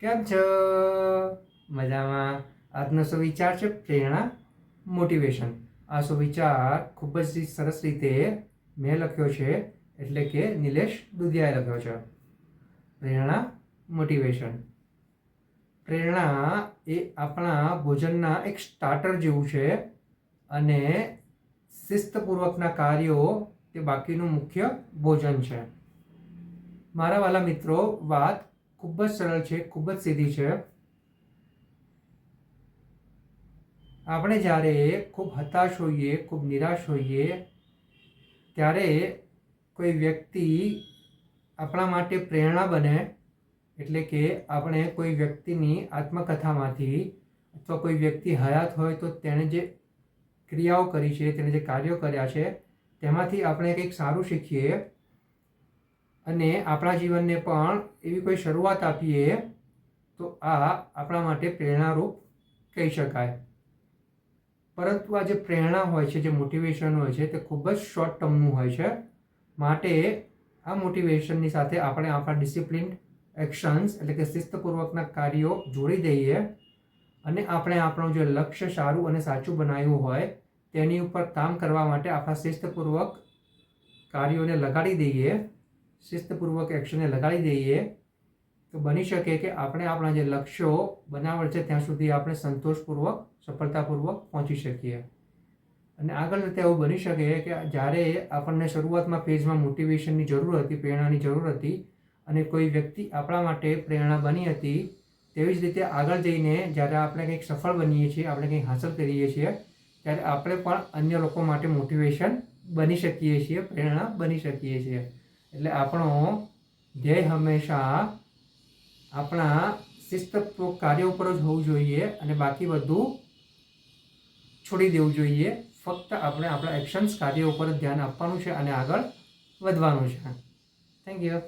કેમ છો? મજામાં? આજનો સુવિચાર છે પ્રેરણા મોટિવેશન. આ સુવિચાર ખૂબ જ સરસ રીતે મેં લખ્યો છે, એટલે કે નિલેશ દુધિયાએ લખ્યો છે. પ્રેરણા મોટિવેશન. પ્રેરણા એ આપણા ભોજનના એક સ્ટાર્ટર જેવું છે અને શિસ્તપૂર્વકના કાર્યો તે બાકીનું મુખ્ય ભોજન છે. મારા વાલા મિત્રો, વાત ખૂબ જ સરળ છે, ખૂબ જ સીધી છે. આપણે જ્યારે ખૂબ હતાશ હોઈએ, ખૂબ નિરાશ હોઈએ, ત્યારે કોઈ વ્યક્તિ આપણા માટે પ્રેરણા બને, એટલે કે આપણે કોઈ વ્યક્તિની આત્મકથામાંથી અથવા કોઈ વ્યક્તિ હયાત હોય તો તેણે જે ક્રિયાઓ કરી છે, તેણે જે કાર્યો કર્યા છે, તેમાંથી આપણે કંઈક સારું શીખીએ અને આપણા જીવનને પણ એવી કોઈ શરૂઆત આપીએ, તો આ આપણા માટે પ્રેરણારૂપ કહી શકાય. પરંતુ આ જે પ્રેરણા હોય છે, જે મોટિવેશન હોય છે, તે ખૂબ જ શોર્ટ ટર્મનું હોય છે. માટે આ મોટિવેશનની સાથે આપણે આપણા ડિસિપ્લિન એક્શન્સ, એટલે કે શિસ્તપૂર્વકના કાર્યો જોડી દઈએ અને આપણે આપણું જે લક્ષ્ય સારું અને સાચું બનાવ્યું હોય તેની ઉપર કામ કરવા માટે આપણા શિસ્તપૂર્વક કાર્યોને લગાડી દઈએ, શિસ્તપૂર્વક એક્શનને લગાડી દઈએ, તો બની શકે કે આપણે આપણા જે લક્ષ્યો બનાવેલ છે ત્યાં સુધી આપણે સંતોષપૂર્વક, સફળતાપૂર્વક પહોંચી શકીએ. અને આગળ જતાં એવું બની શકે કે જ્યારે આપણને શરૂઆતમાં ફેઝમાં મોટિવેશનની જરૂર હતી, પ્રેરણાની જરૂર હતી, અને કોઈ વ્યક્તિ આપણા માટે પ્રેરણા બની હતી, તેવી જ રીતે આગળ જઈને જ્યારે આપણે કંઈક સફળ બનીએ છીએ, આપણે કંઈક હાંસલ કરીએ છીએ, ત્યારે આપણે પણ અન્ય લોકો માટે મોટિવેશન બની શકીએ છીએ, પ્રેરણા બની શકીએ છીએ. એટલે આપણો ધ્યેય હંમેશા આપણા શિસ્તપૂર્વક કાર્યો ઉપર જ હોવું જોઈએ અને બાકી બધું છોડી દેવું જોઈએ. ફક્ત આપણે આપણા એક્શન્સ, કાર્યો ઉપર જ ધ્યાન આપવાનું છે અને આગળ વધવાનું છે. Thank you.